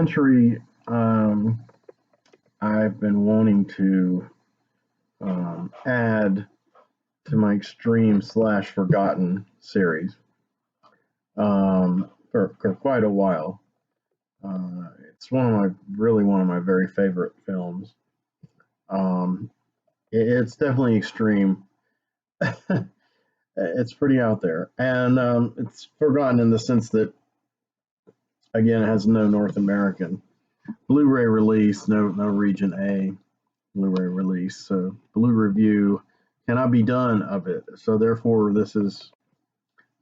entry I've been wanting to add to my Extreme / Forgotten series for quite a while. It's really one of my very favorite films. It's definitely extreme. It's pretty out there, and it's forgotten in the sense that, again, it has no North American Blu-ray release, no Region A Blu-ray release, so Blu review cannot be done of it. So therefore, this is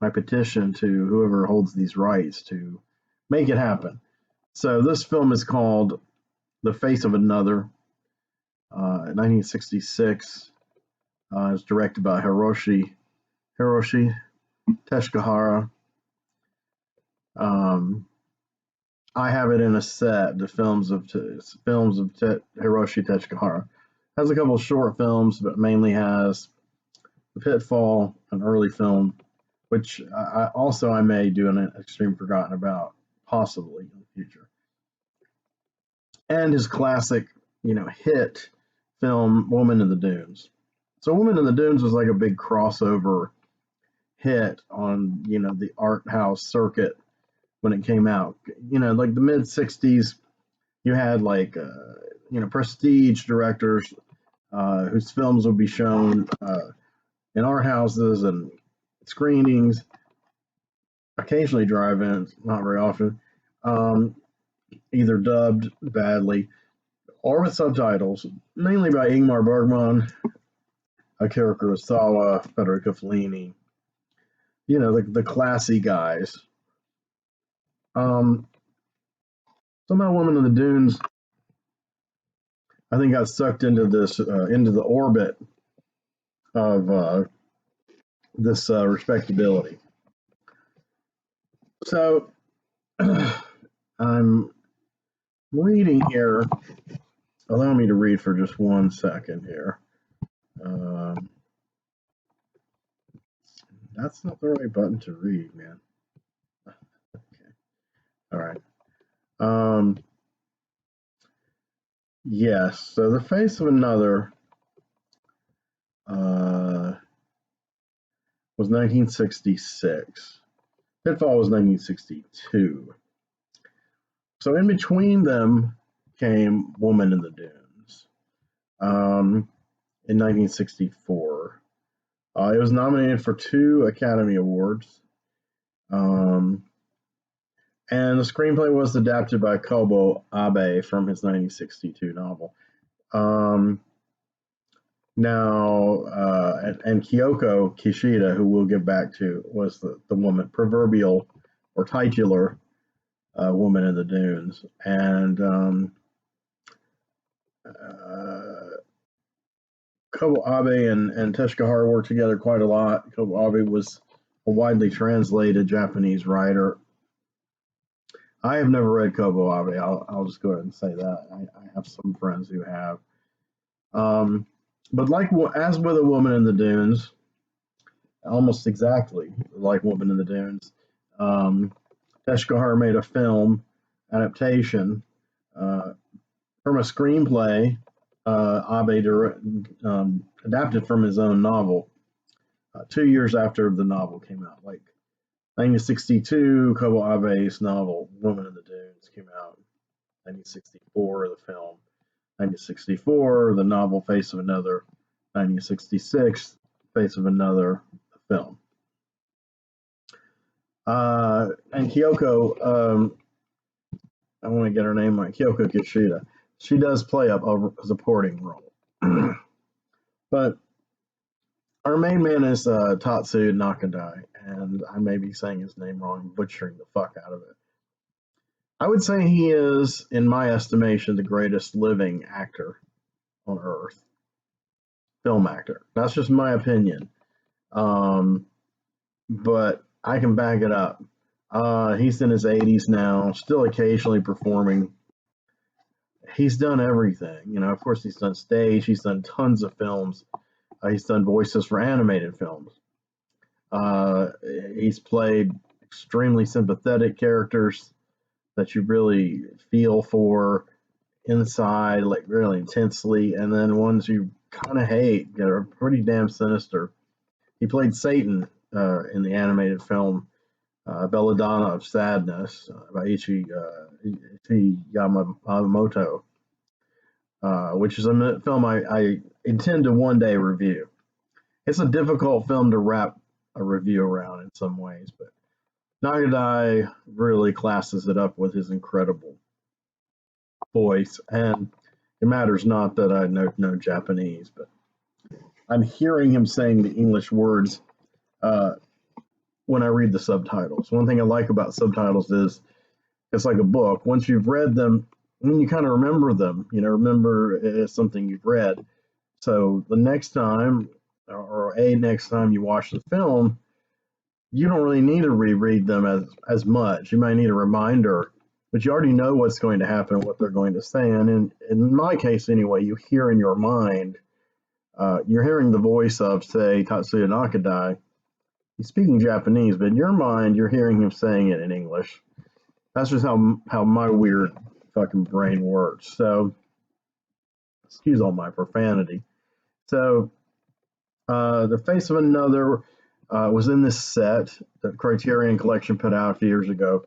my petition to whoever holds these rights to make it happen. So this film is called The Face of Another, 1966. It's directed by Hiroshi Teshigahara. I have it in a set, the films of Hiroshi Teshigahara. Has a couple of short films, but mainly has The Pitfall, an early film, which I may do an Extreme Forgotten about, possibly in the future. And his classic, hit film, Woman in the Dunes. So Woman in the Dunes was like a big crossover hit on, the art house circuit when it came out. Like the mid 60s, you had like, prestige directors whose films would be shown in art houses and screenings, occasionally drive-ins, not very often, either dubbed badly or with subtitles, mainly by Ingmar Bergman, Akira Kurosawa, Federico Fellini, the classy guys. Somehow Woman in the Dunes, I think, got sucked into the orbit of this respectability. So I'm reading here. Allow me to read for just 1 second here. That's not the right button to read, man. Okay. All right. Yes. So The Face of Another was 1966. Pitfall was 1962. So in between them came Woman in the Dunes in 1964. It was nominated for 2 Academy Awards. And the screenplay was adapted by Kobo Abe from his 1962 novel. And Kyoko Kishida, who we'll get back to, was the woman, proverbial or titular Woman in the Dunes. And Kobo Abe and Teshigahara worked together quite a lot. Kobo Abe was a widely translated Japanese writer. I have never read Kobo Abe. I'll just go ahead and say that. I have some friends who have. But as with A Woman in the Dunes, almost exactly like Woman in the Dunes, Teshigahara made a film adaptation from a screenplay Abe adapted from his own novel 2 years after the novel came out. Like 1962, Kobo Abe's novel Woman in the Dunes came out. 1964, the film. 1964, the novel Face of Another. 1966, Face of Another, the film. And Kyoko, I want to get her name right, Kyoko Kishida. She does play a supporting role. But our main man is Tatsuya Nakadai, and I may be saying his name wrong, butchering the fuck out of it. I would say he is, in my estimation, the greatest living actor on Earth. Film actor. That's just my opinion. But I can back it up. He's in his 80s now, still occasionally performing. He's done everything. Of course, he's done stage. He's done tons of films. He's done voices for animated films. He's played extremely sympathetic characters. that you really feel for inside, like really intensely, and then ones you kind of hate that are pretty damn sinister. He played Satan in the animated film Belladonna of Sadness by Ichi Yamamoto, which is a film I intend to one day review. It's a difficult film to wrap a review around in some ways, but Nakadai really classes it up with his incredible voice, and it matters not that I know Japanese, but I'm hearing him saying the English words uh, when I read the subtitles. One thing I like about subtitles is it's like a book. Once you've read them, then you kind of remember them. Remember it's something you've read. So the next time, or next time you watch the film, you don't really need to reread them as much. You might need a reminder, but you already know what's going to happen, what they're going to say. And in my case, anyway, you hear in your mind, you're hearing the voice of, say, Tatsuya Nakadai. He's speaking Japanese, but in your mind, you're hearing him saying it in English. That's just how my weird fucking brain works. So, excuse all my profanity. So, The Face of Another was in this set that Criterion Collection put out a few years ago,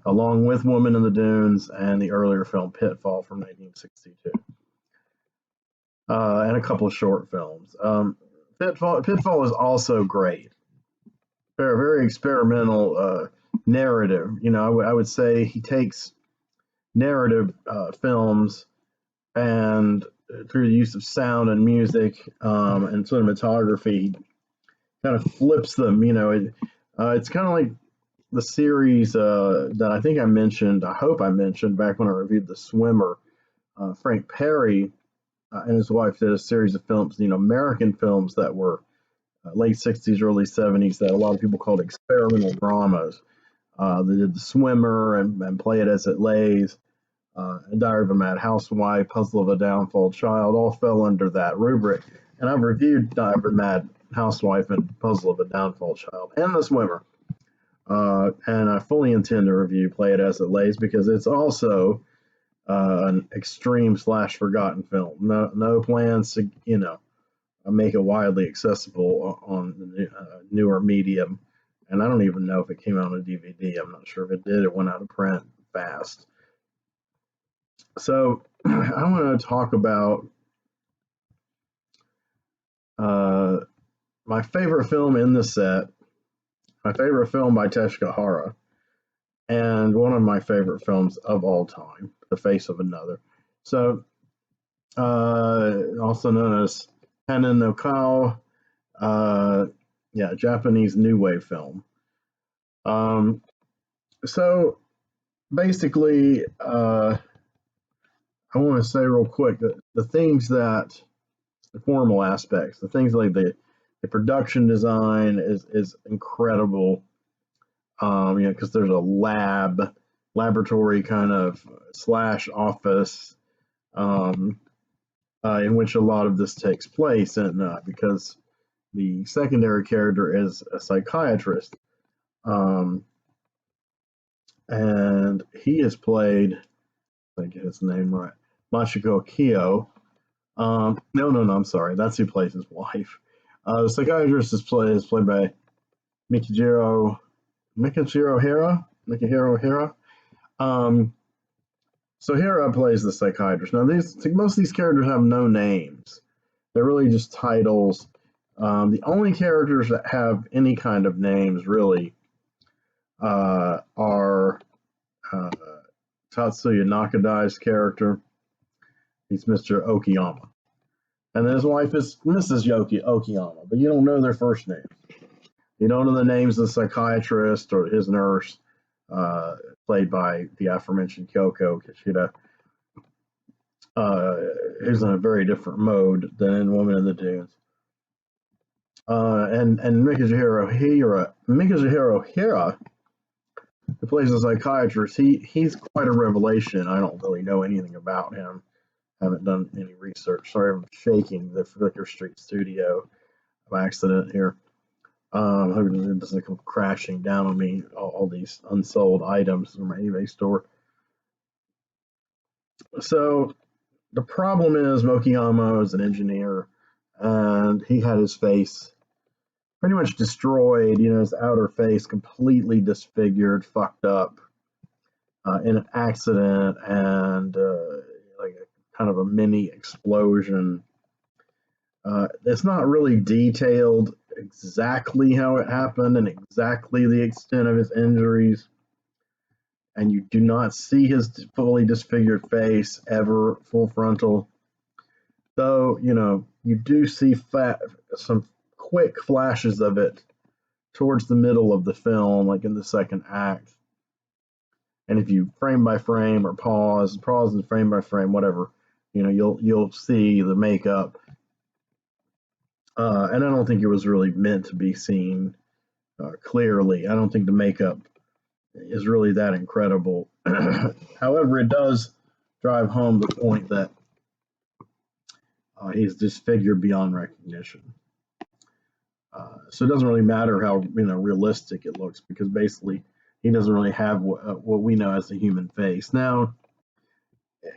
along with Woman in the Dunes and the earlier film Pitfall from 1962, and a couple of short films. Pitfall is also great. Very, very experimental narrative. I would say he takes narrative films and through the use of sound and music and cinematography, kind of flips them. It's kind of like the series that I think I mentioned. I hope I mentioned back when I reviewed The Swimmer. Frank Perry and his wife did a series of films, American films that were late 60s, early 70s that a lot of people called experimental dramas. They did The Swimmer and Play It As It Lays, Diary of a Mad Housewife, Puzzle of a Downfall Child, all fell under that rubric. And I've reviewed Diary of a Mad Housewife and Puzzle of a Downfall Child and The Swimmer. And I fully intend to review Play It As It Lays because it's also an extreme / forgotten film. No plans to, make it widely accessible on the newer medium. And I don't even know if it came out on a DVD. I'm not sure if it did. It went out of print fast. So I want to talk about my favorite film in the set, my favorite film by Teshigahara, and one of my favorite films of all time, The Face of Another. So, also known as TANIN no Kao, Japanese new wave film. So basically, I want to say real quick that the things that the formal aspects, the things like the production design is incredible. Because there's a laboratory kind of / office in which a lot of this takes place, and because the secondary character is a psychiatrist, and he is played, if I get his name right, Machiko Kyo. No, I'm sorry, that's who plays his wife. The psychiatrist is played by Mikijiro Hira. So Hira plays the psychiatrist. Now, most of these characters have no names. They're really just titles. The only characters that have any kind of names, really, are Tatsuya Nakadai's character. He's Mr. Okiyama. And then his wife is Mrs. Okiyama, but you don't know their first names. You don't know the names of the psychiatrist or his nurse, played by the aforementioned Kyoko Kishida, who's in a very different mode than in Woman in the Dunes. And Mikijiro Hira, who plays a psychiatrist, he's quite a revelation. I don't really know anything about him. Haven't done any research. Sorry, I'm shaking the Flicker Street studio by accident here. Hope it doesn't come crashing down on me, all these unsold items from my eBay store. So the problem is Mokiyama is an engineer, and he had his face pretty much destroyed, his outer face completely disfigured, fucked up, in an accident, and like a kind of a mini explosion. It's not really detailed exactly how it happened and exactly the extent of his injuries, and you do not see his fully disfigured face ever full frontal. Though, you do see some quick flashes of it towards the middle of the film, like in the second act. And if you frame by frame or pause and frame by frame, whatever, you'll see the makeup. And I don't think it was really meant to be seen clearly. I don't think the makeup is really that incredible. However, it does drive home the point that he's disfigured beyond recognition. So it doesn't really matter how realistic it looks, because basically he doesn't really have what we know as a human face. Now,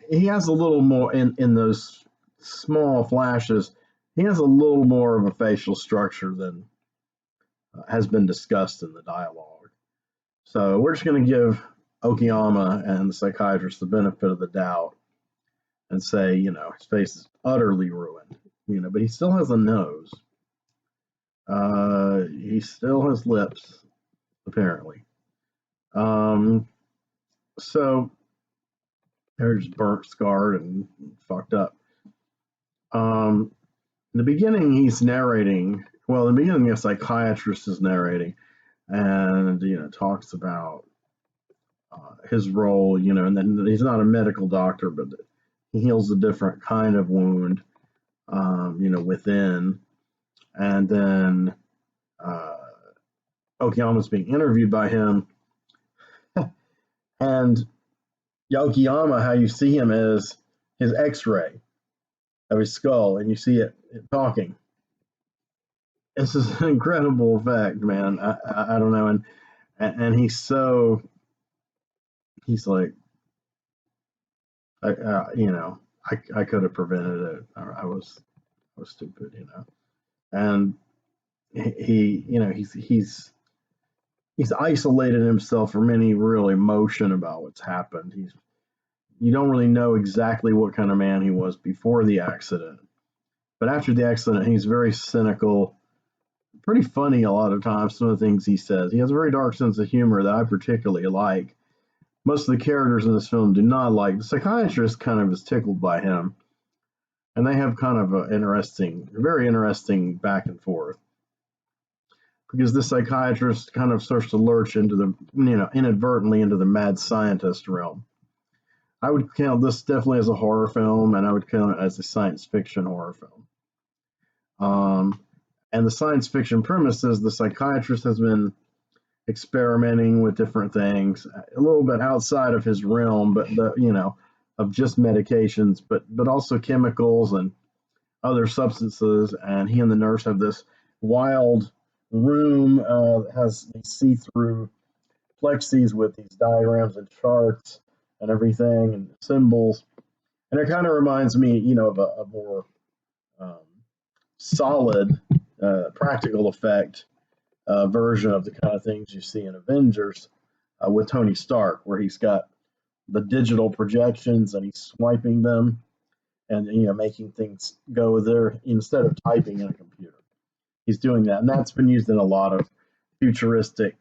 he has a little more in those small flashes. He has a little more of a facial structure than has been discussed in the dialogue. So we're just going to give Okiyama and the psychiatrist the benefit of the doubt and say, his face is utterly ruined, but he still has a nose. He still has lips, apparently. So they're just burnt, scarred, and fucked up. In the beginning, he's narrating. Well, in the beginning, a psychiatrist is narrating, and talks about his role. And then he's not a medical doctor, but he heals a different kind of wound. Within, and then Okiyama's being interviewed by him, and Okiyama, how you see him is his X-ray of his skull, and you see it talking. This is an incredible effect, man. I don't know, and he's like, I could have prevented it. I was stupid, and he's isolated himself from any real emotion about what's happened. You don't really know exactly what kind of man he was before the accident, but after the accident, he's very cynical, pretty funny a lot of times. Some of the things he says, he has a very dark sense of humor that I particularly like. Most of the characters in this film do not like. The psychiatrist kind of is tickled by him, and they have kind of a very interesting back and forth, because the psychiatrist kind of starts to lurch into the, inadvertently into the mad scientist realm. I would count this definitely as a horror film, and I would count it as a science fiction horror film. And the science fiction premise is the psychiatrist has been experimenting with different things, a little bit outside of his realm, but of just medications, but also chemicals and other substances. And he and the nurse have this wild room that has these see-through plexis with these diagrams and charts and everything and symbols. And it kind of reminds me, of a more solid practical effect version of the kind of things you see in Avengers with Tony Stark, where he's got the digital projections and he's swiping them and making things go there instead of typing in a computer. He's doing that, and that's been used in a lot of futuristic,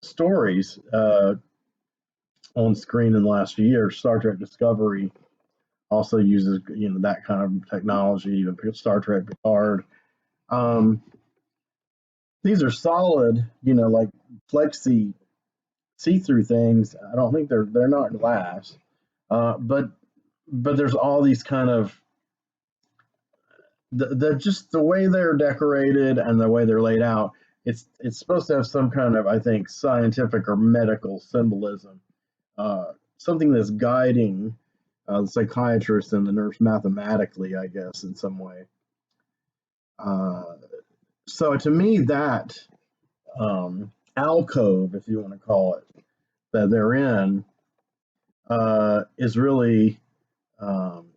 stories on screen in the last few years. Star Trek Discovery also uses that kind of technology. Even Star Trek Picard. These are solid, like plexi see-through things. I don't think they're not glass, but there's all these kind of just the way they're decorated and the way they're laid out. It's supposed to have some kind of, I think, scientific or medical symbolism, something that's guiding the psychiatrist and the nurse mathematically, I guess, in some way. Uh, so to me, that alcove, if you want to call it, that they're in is really um,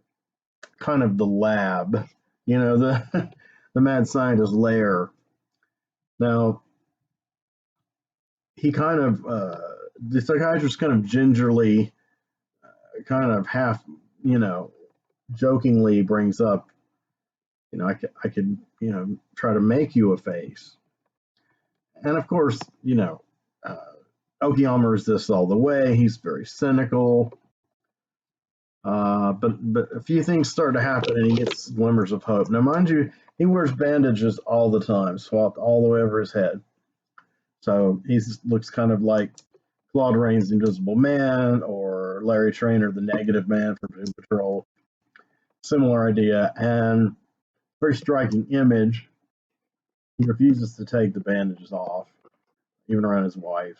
kind of the lab, the the mad scientist lair. Now he kind of the psychiatrist kind of gingerly, kind of half, you know, jokingly brings up, I could, try to make you a face, and of course, uh, Okiyama resists all the way. He's very cynical. But a few things start to happen, and he gets glimmers of hope. Now, mind you, he wears bandages all the time, swapped all the way over his head. So he looks kind of like Claude Rains' Invisible Man or Larry Trainor, the Negative Man from Doom Patrol. Similar idea, and very striking image. He refuses to take the bandages off, even around his wife.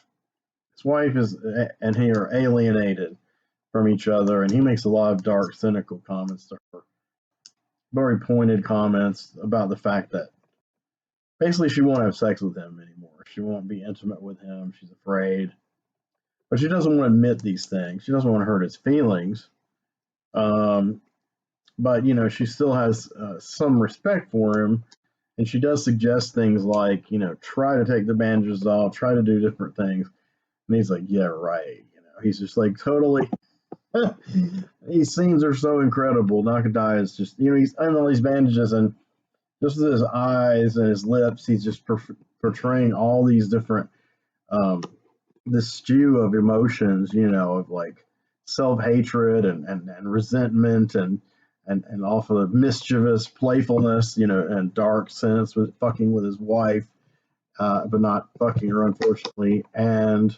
His wife and he are alienated from each other, and he makes a lot of dark, cynical comments to her. Very pointed comments about the fact that basically she won't have sex with him anymore. She won't be intimate with him. She's afraid. But she doesn't want to admit these things. She doesn't want to hurt his feelings. Um, but, she still has some respect for him. And she does suggest things like, try to take the bandages off, try to do different things. And he's like, yeah, right. He's just like totally. These scenes are so incredible. Nakadai is just, he's on all these bandages, and just with his eyes and his lips, he's just portraying all these different, this stew of emotions, of like self-hatred and resentment and also of mischievous playfulness, and dark sense with fucking with his wife, but not fucking her, unfortunately. And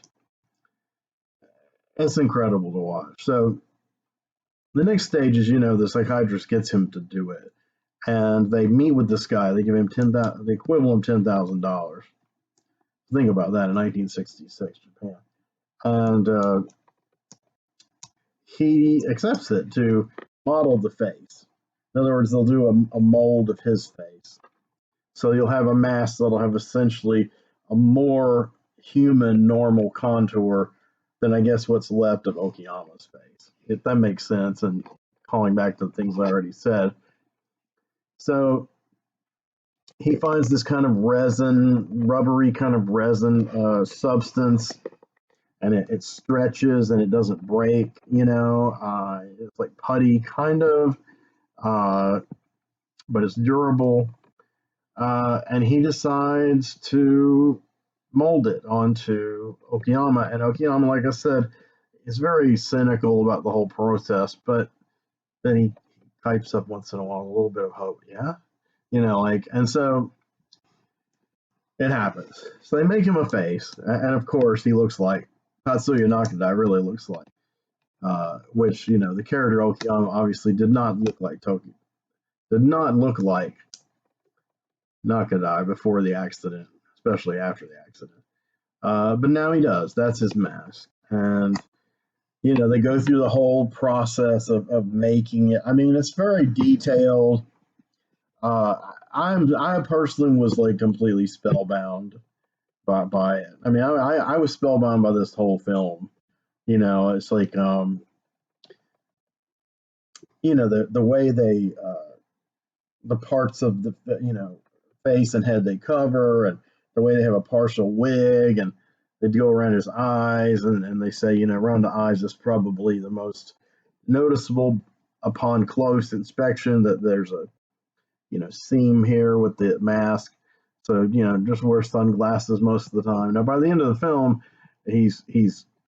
it's incredible to watch. So the next stage is, the psychiatrist gets him to do it, and they meet with this guy. They give him the equivalent of $10,000. Think about that in 1966 Japan, and he accepts it to model the face. In other words, they'll do a mold of his face. So you'll have a mask that'll have essentially a more human, normal contour than I guess what's left of Okiyama's face, if that makes sense. And calling back to the things I already said. So he finds this kind of resin, rubbery kind of resin substance, and it stretches and it doesn't break. It's like putty kind of, uh, but it's durable. And he decides to mold it onto Okiyama. And Okiyama, like I said, is very cynical about the whole process, but then he types up once in a while a little bit of hope. Yeah. And so it happens. So they make him a face. And of course, he looks like Tatsuya Nakadai really looks like, which, the character Okiyama obviously did not look like Nakadai before the accident, especially after the accident. But now he does. That's his mask. And, they go through the whole process of making it. I mean, it's very detailed. I personally was like completely spellbound by it. I mean, I was spellbound by this whole film. It's like, the way they, the parts of the, face and head they cover, and the way they have a partial wig, and they go around his eyes, and they say, around the eyes is probably the most noticeable upon close inspection, that there's a, seam here with the mask. So, just wear sunglasses most of the time. Now, by the end of the film, he's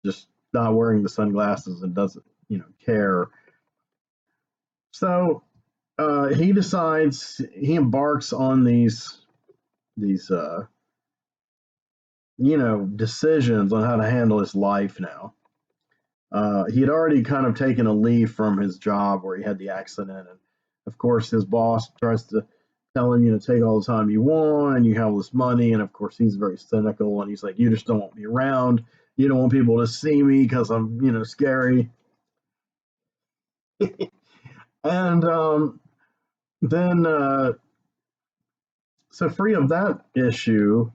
just not wearing the sunglasses and doesn't, care. So he embarks on these decisions on how to handle his life now. He had already kind of taken a leave from his job where he had the accident, and of course his boss tries to tell him, take all the time you want, and you have all this money, and of course he's very cynical, and he's like, you just don't want me around, you don't want people to see me because I'm, scary. And then So free of that issue,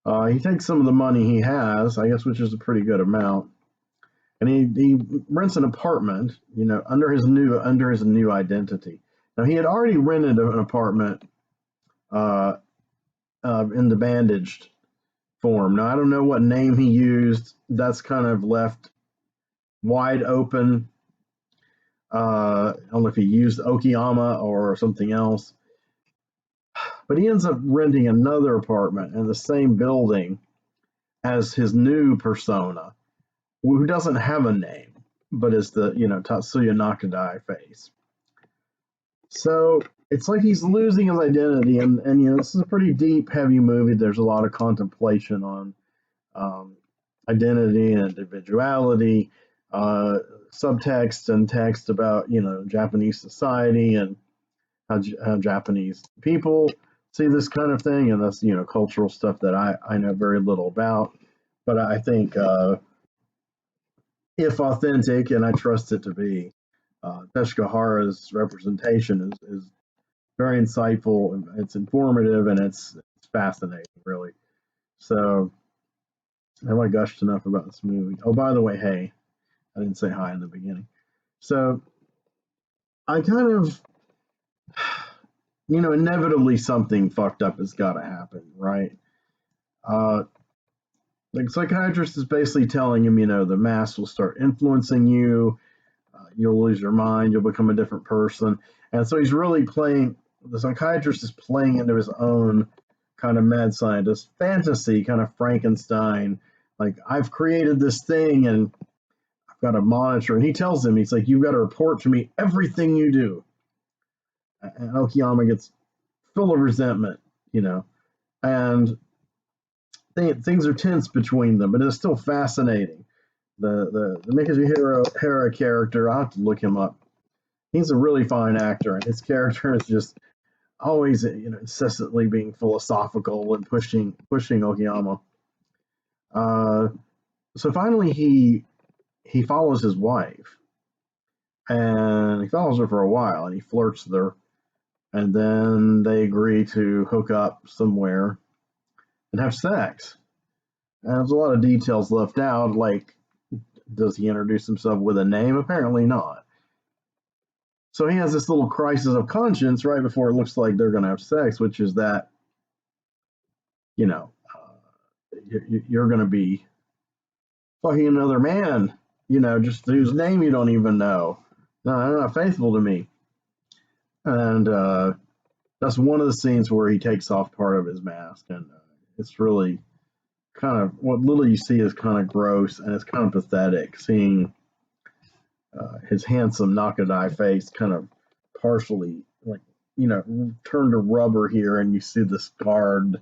he takes some of the money he has, I guess, which is a pretty good amount, and he rents an apartment, under his new identity. Now he had already rented an apartment uh, in the bandaged form. Now I don't know what name he used. That's kind of left wide open. I don't know if he used Okiyama or something else, but he ends up renting another apartment in the same building as his new persona, who doesn't have a name, but is the Tatsuya Nakadai face. So it's like he's losing his identity, and this is a pretty deep, heavy movie. There's a lot of contemplation on identity and individuality, subtext and text about Japanese society and how Japanese people see this kind of thing, and that's cultural stuff that I know very little about, but I think if authentic, and I trust it to be, Teshigahara's representation is very insightful, and it's informative, and it's fascinating, really. So have I gushed enough about this movie? Oh, by the way, hey, I didn't say hi in the beginning. So I kind of, inevitably something fucked up has got to happen, right? The psychiatrist is basically telling him, the mask will start influencing you. You'll lose your mind. You'll become a different person. And so he's really the psychiatrist is playing into his own kind of mad scientist fantasy, kind of Frankenstein. Like, I've created this thing and I've got a monitor. And he tells him, he's like, you've got to report to me everything you do. And Okiyama gets full of resentment, and things are tense between them, but it's still fascinating. The Mikijiro character, I'll have to look him up. He's a really fine actor, and his character is just always, incessantly being philosophical and pushing Okiyama. So finally, he follows his wife, and he follows her for a while, and he flirts with her, and then they agree to hook up somewhere and have sex. And there's a lot of details left out, like, does he introduce himself with a name? Apparently not. So he has this little crisis of conscience right before it looks like they're going to have sex, which is that, you're going to be fucking another man, just whose name you don't even know. No, they're not faithful to me. And that's one of the scenes where he takes off part of his mask, and it's really kind of, what little you see is kind of gross, and it's kind of pathetic seeing his handsome Nakadai face kind of partially, like, turned to rubber here, and you see the scarred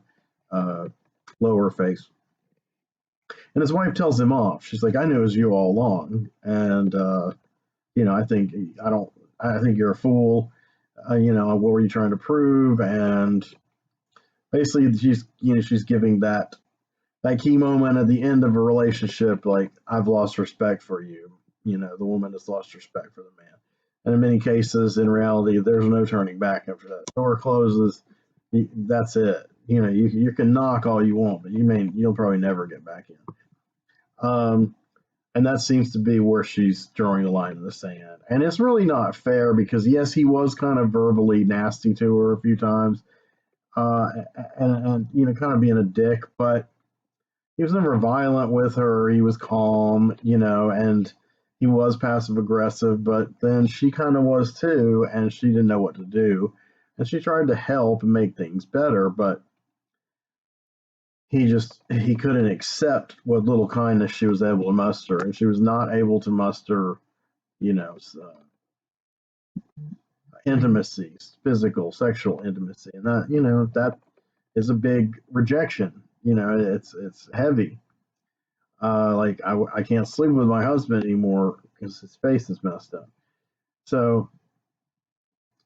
lower face. And his wife tells him off. She's like, I knew it was you all along, and I think you're a fool. What were you trying to prove? And basically, she's giving that key moment at the end of a relationship, like, I've lost respect for you. The woman has lost respect for the man. And in many cases, in reality, there's no turning back after that. The door closes, that's it. You can knock all you want, but you'll probably never get back in. And that seems to be where she's drawing the line in the sand. And it's really not fair because, yes, he was kind of verbally nasty to her a few times, and kind of being a dick, but he was never violent with her. He was calm, and he was passive aggressive, but then she kind of was too, and she didn't know what to do. And she tried to help and make things better, but he couldn't accept what little kindness she was able to muster, and she was not able to muster, intimacy, physical, sexual intimacy, and that is a big rejection. It's heavy. Like, I can't sleep with my husband anymore because his face is messed up. So,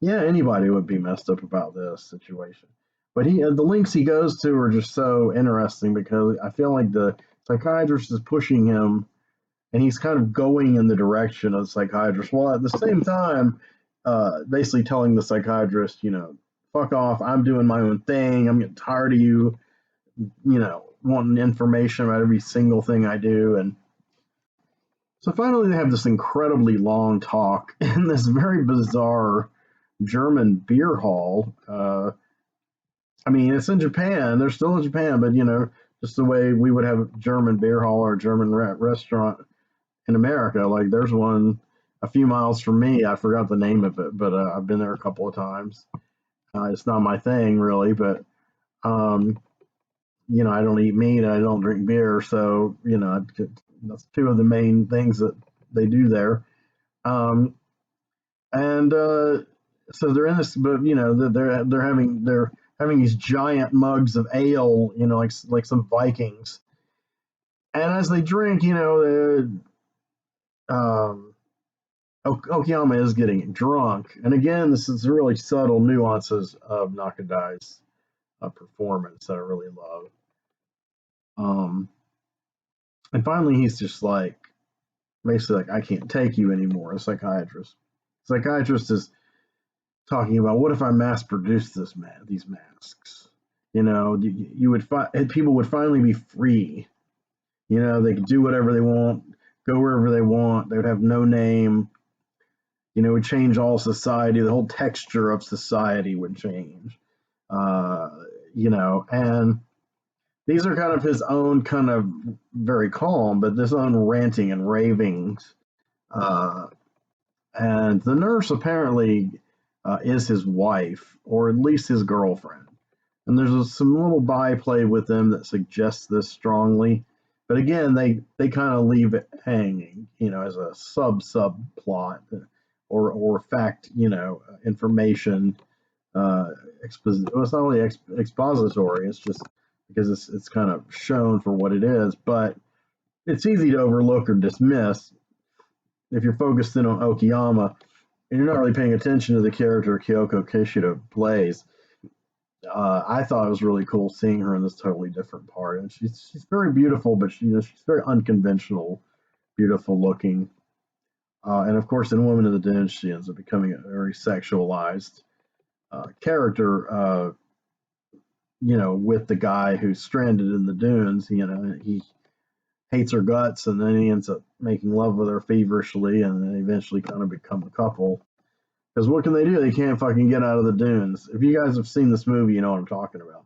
yeah, anybody would be messed up about this situation. But the links he goes to are just so interesting because I feel like the psychiatrist is pushing him, and he's kind of going in the direction of the psychiatrist, while at the same time, basically telling the psychiatrist, fuck off. I'm doing my own thing. I'm getting tired of you, wanting information about every single thing I do. And so finally, they have this incredibly long talk in this very bizarre German beer hall. I mean, it's in Japan. They're still in Japan, but just the way we would have a German beer hall or a German restaurant in America. Like there's one a few miles from me. I forgot the name of it, but I've been there a couple of times. It's not my thing really, but um, I don't eat meat and I don't drink beer, so that's two of the main things that they do there. Um, and so they're in this, but they're having these giant mugs of ale, like some Vikings. And as they drink, um, Okayama is getting drunk. And again, this is really subtle nuances of Nakadai's performance that I really love. And finally, he's just like, basically like, I can't take you anymore, a psychiatrist. Psychiatrist is talking about, what if I mass produce these masks? You would people would finally be free. They could do whatever they want, go wherever they want. They would have no name. It would change all society. The whole texture of society would change. And these are kind of his own kind of very calm, but this own ranting and ravings. Uh, and the nurse apparently is his wife, or at least his girlfriend. And there's some little byplay with them that suggests this strongly. But again, they kind of leave it hanging, as a subplot or fact, information. Well, it's not really expository. It's just because it's kind of shown for what it is. But it's easy to overlook or dismiss if you're focused in on Okayama and you're not really paying attention to the character Kyoko Kishida plays. I thought it was really cool seeing her in this totally different part, and she's very beautiful, but she's very unconventional, beautiful looking, and of course in Woman of the Dunes she ends up becoming a very sexualized character, with the guy who's stranded in the dunes. He hates her guts, and then he ends up making love with her feverishly, and they eventually kind of become a couple. Because what can they do? They can't fucking get out of the dunes. If you guys have seen this movie, you know what I'm talking about.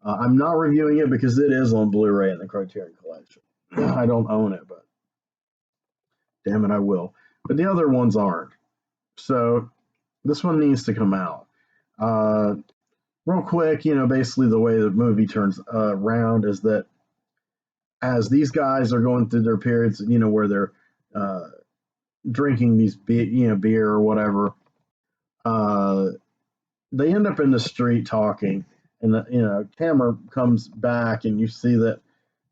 I'm not reviewing it because it is on Blu-ray in the Criterion Collection. I don't own it, but damn it, I will. But the other ones aren't. So this one needs to come out. Real quick, basically the way the movie turns around is that as these guys are going through their periods, where they're drinking these beer or whatever, they end up in the street talking, and the camera comes back, and you see that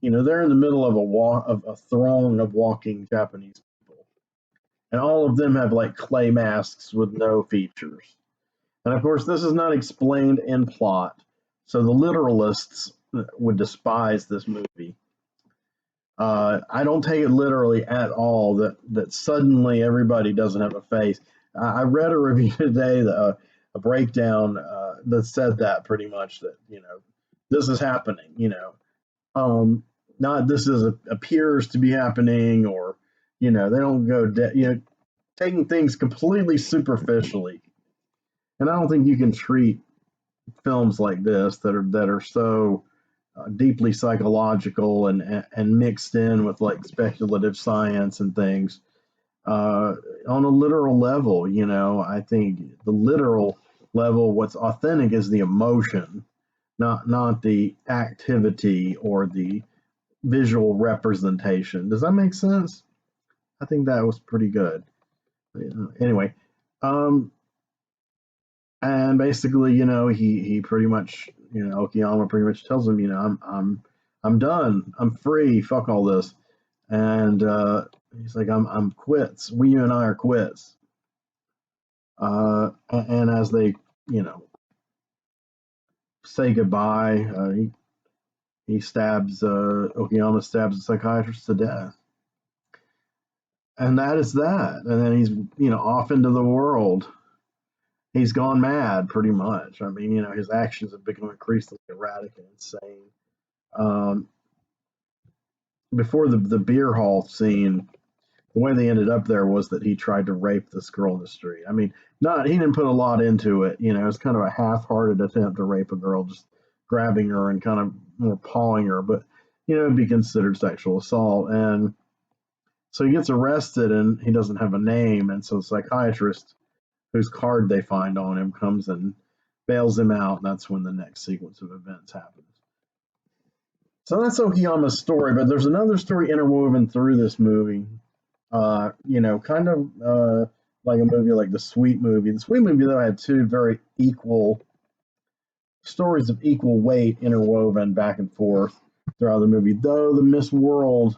they're in the middle of a throng of walking Japanese people, and all of them have like clay masks with no features. And of course, this is not explained in plot, so the literalists would despise this movie. I don't take it literally at all that suddenly everybody doesn't have a face. I read a review today, a breakdown that said that pretty much, that this is happening. Not this is appears to be happening, or they don't go taking things completely superficially. And I don't think you can treat films like this that are so deeply psychological and mixed in with like speculative science and things on a literal level. I think the literal level, what's authentic is the emotion, not the activity or the visual representation. Does that make sense? I think that was pretty good. Anyway, and basically, he pretty much, Okayama pretty much tells him, I'm done. I'm free. Fuck all this. And he's like, I'm quits. You and I are quits. And as they, say goodbye, he stabs, Okayama stabs the psychiatrist to death. And that is that. And then he's, off into the world. he's gone mad pretty much. I mean, his actions have become increasingly erratic and insane. Um, Before the beer hall scene, the way they ended up there was that he tried to rape this girl in the street. I mean, not he didn't put a lot into it. It's kind of a half-hearted attempt to rape a girl, just grabbing her and kind of more pawing her, but it'd be considered sexual assault. And so he gets arrested, and he doesn't have a name, and so the psychiatrist, whose card they find on him, comes and bails him out, and that's when the next sequence of events happens. So that's Okiyama's story, but there's another story interwoven through this movie. Kind of like a movie like The Sweet Movie. The Sweet Movie, though, had two very equal stories of equal weight interwoven back and forth throughout the movie. Though the Miss World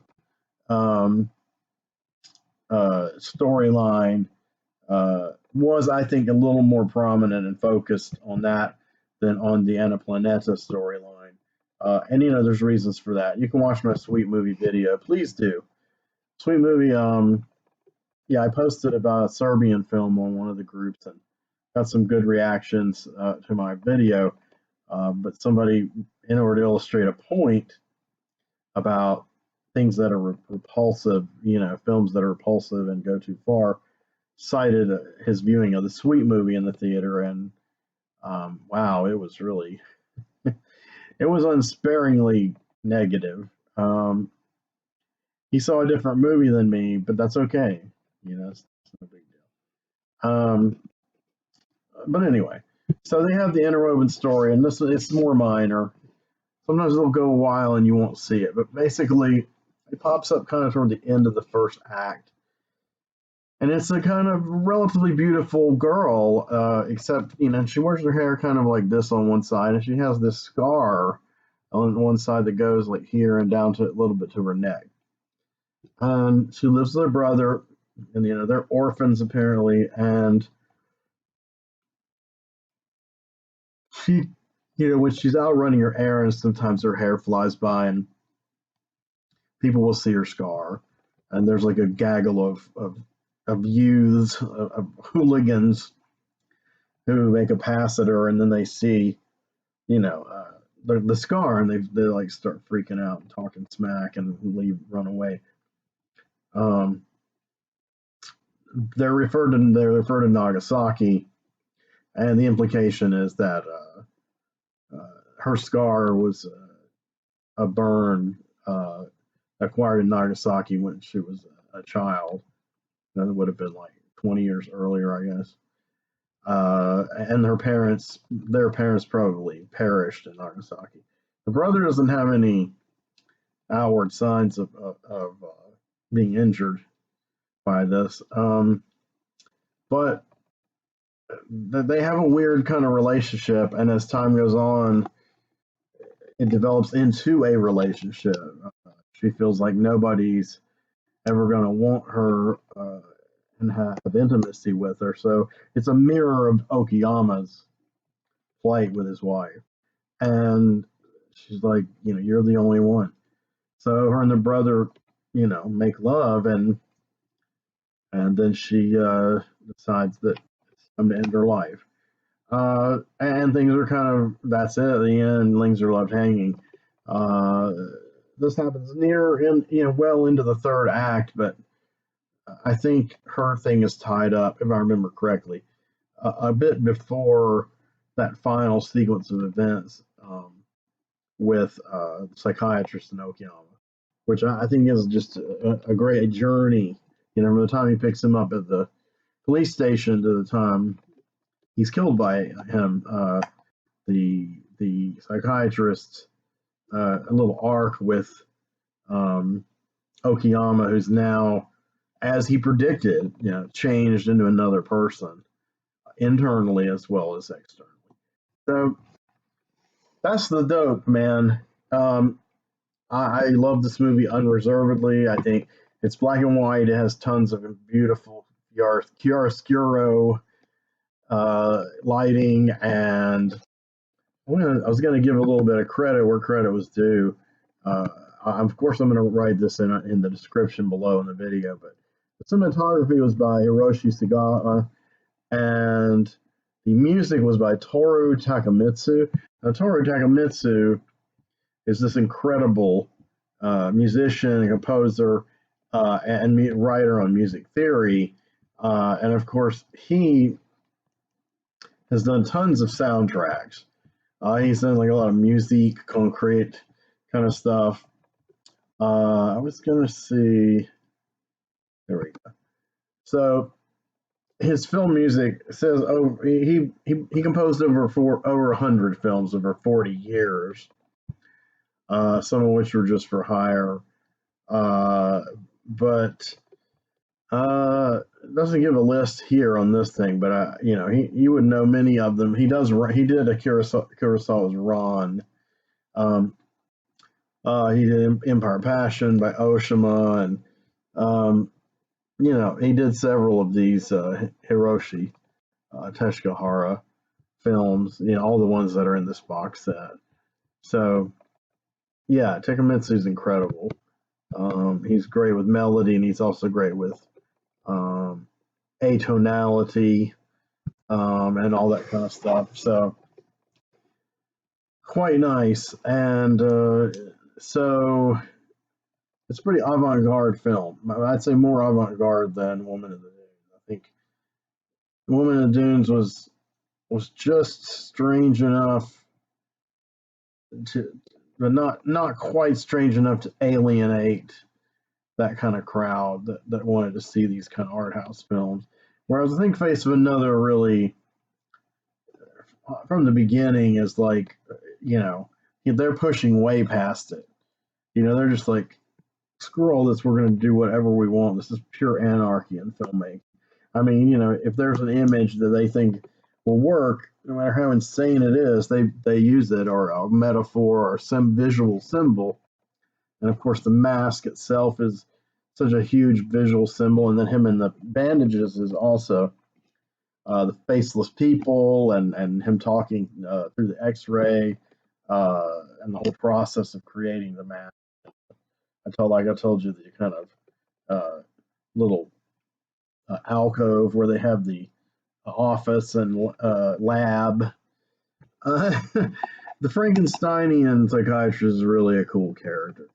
storyline was, I think, a little more prominent and focused on that than on the Anna Planeta storyline. And there's reasons for that. You can watch my Sweet Movie video. Please do. Sweet Movie, yeah, I posted about a Serbian film on one of the groups and got some good reactions to my video. But somebody, in order to illustrate a point about things that are repulsive, films that are repulsive and go too far, cited his viewing of the Sweet Movie in the theater. And wow, it was really, it was unsparingly negative. He saw a different movie than me, but that's okay. It's no big deal. But anyway, so they have the interwoven story, and it's more minor. Sometimes it'll go a while and you won't see it, but basically it pops up kind of toward the end of the first act. And it's a kind of relatively beautiful girl, except, she wears her hair kind of like this on one side, and she has this scar on one side that goes like here and down to a little bit to her neck. She lives with her brother, and they're orphans apparently, and she, when she's out running her errands, sometimes her hair flies by and people will see her scar, and there's like a gaggle of youths, of hooligans who make a pass at her, and then they see, the scar, and they like start freaking out and talking smack and run away. They're referred to Nagasaki, and the implication is that her scar was a burn acquired in Nagasaki when she was a child. That would have been like 20 years earlier, I guess. And their parents probably perished in Nagasaki. The brother doesn't have any outward signs of being injured by this, but they have a weird kind of relationship, and as time goes on, it develops into a relationship. She feels like nobody's ever going to want her and have intimacy with her. So it's a mirror of Okiyama's plight with his wife. And she's like, you're the only one. So her and the brother, make love, and then she decides that it's time to end her life. And things are kind of, that's it at the end, things are left hanging. This happens well into the third act, but I think her thing is tied up, if I remember correctly, a bit before that final sequence of events with the psychiatrist and Okiyama, which I think is just a great journey. From the time he picks him up at the police station to the time he's killed by him, the psychiatrist, a little arc with Okiyama, who's now, as he predicted, changed into another person, internally as well as externally. So that's the dope, man. I love this movie unreservedly. I think it's black and white. It has tons of beautiful chiaroscuro lighting, and I was going to give a little bit of credit where credit was due. Of course, I'm going to write this in the description below in the video, but the cinematography was by Hiroshi Segawa, and The music was by Toru Takemitsu. Now, Toru Takemitsu is this incredible musician and composer and writer on music theory. And of course, he has done tons of soundtracks. He's done like a lot of music, concrete kind of stuff. I was gonna see. There we go. So his film music says he composed over 100 films over 40 years. Some of which were just for hire. But doesn't give a list here on this thing, but you would know many of them. He did a Kurosawa's Ron. He did Empire Passion by Oshima, and he did several of these Hiroshi Teshigahara films. All the ones that are in this box set. So yeah, Takemitsu's incredible. He's great with melody, and he's also great with atonality and all that kind of stuff. So quite nice. And so it's a pretty avant-garde film. I'd say more avant-garde than Woman in the Dunes. I think Woman in the Dunes was just strange enough but not quite strange enough to alienate that kind of crowd that wanted to see these kind of art house films. Whereas I think Face of Another really, from the beginning, is like, they're pushing way past it. They're just like, screw all this, we're going to do whatever we want. This is pure anarchy in filmmaking. I mean, if there's an image that they think will work, no matter how insane it is, they use it, or a metaphor or some visual symbol. And of course, the mask itself is such a huge visual symbol, and then him in the bandages is also the faceless people, and him talking through the X-ray, and the whole process of creating the mask. I told you, the kind of little alcove where they have the office and lab. The Frankensteinian psychiatrist is really a cool character,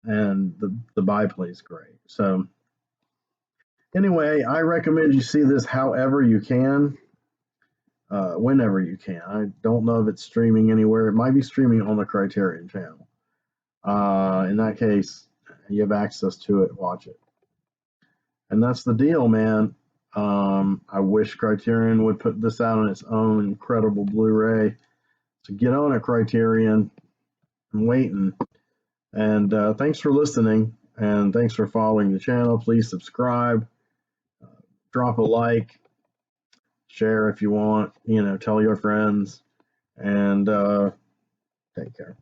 and the byplay is great. So anyway, I recommend you see this however you can, whenever you can. I don't know if it's streaming anywhere. It might be streaming on the Criterion channel. In that case, you have access to it. Watch it. And that's the deal, man. I wish Criterion would put this out on its own incredible Blu-ray. So get on it, Criterion. I'm waiting. And thanks for listening, and thanks for following the channel. Please subscribe, drop a like, share if you want, tell your friends, and take care.